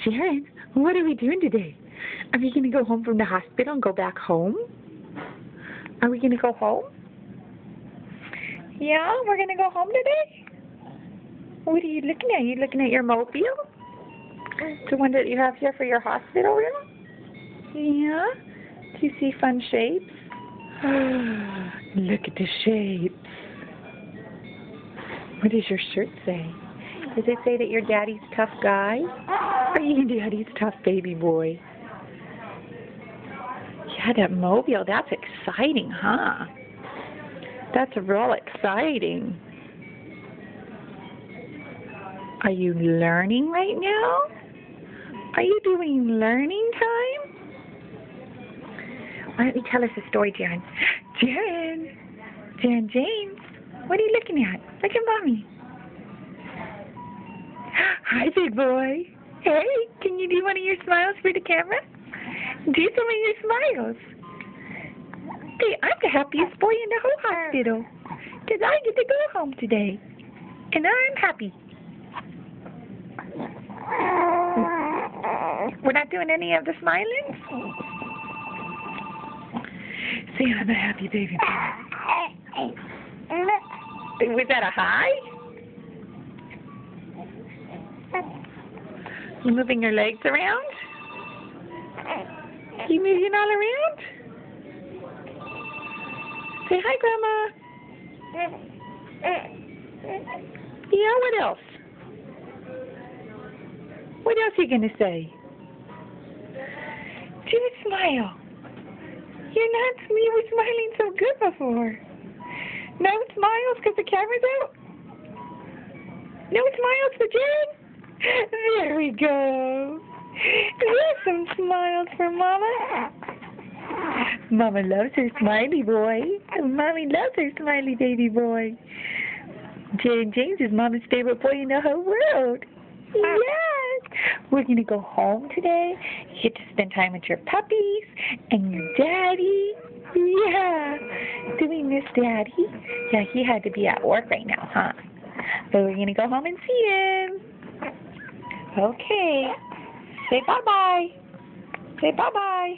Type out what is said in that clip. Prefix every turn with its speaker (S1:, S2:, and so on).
S1: Jen, what are we doing today? Are we going to go home from the hospital and go back home? Are we going to go home? Yeah, we're going to go home today? What are you looking at? Are you looking at your mobile? The one that you have here for your hospital room? Yeah? Do you see fun shapes? Look at the shapes. What does your shirt say? Does it say that your daddy's tough guy? Or your daddy's tough baby boy? Yeah, that mobile, that's exciting, huh? That's real exciting. Are you learning right now? Are you doing learning time? Why don't you tell us a story, Jen? Jen James, what are you looking at? Look at Mommy. Hi, big boy. Hey, can you do one of your smiles for the camera? Do some of your smiles. Hey, I'm the happiest boy in the whole hospital because I get to go home today. And I'm happy. We're not doing any of the smiling? Say I'm a happy baby boy. Was that a hi? You moving your legs around? You moving all around? Say hi, Grandma. Yeah, what else? What else are you going to say? Do a smile. You were smiling so good before. No smiles because the camera's out? No smiles for Jen? There we go. There's some smiles for Mama. Mama loves her smiley boy. Mommy loves her smiley baby boy. Jen James is Mama's favorite boy in the whole world. Yes! We're going to go home today. You get to spend time with your puppies and your daddy. Yeah. Do we miss Daddy? Yeah, he had to be at work right now, huh? But we're going to go home and see him. Okay. Say bye-bye. Say bye-bye.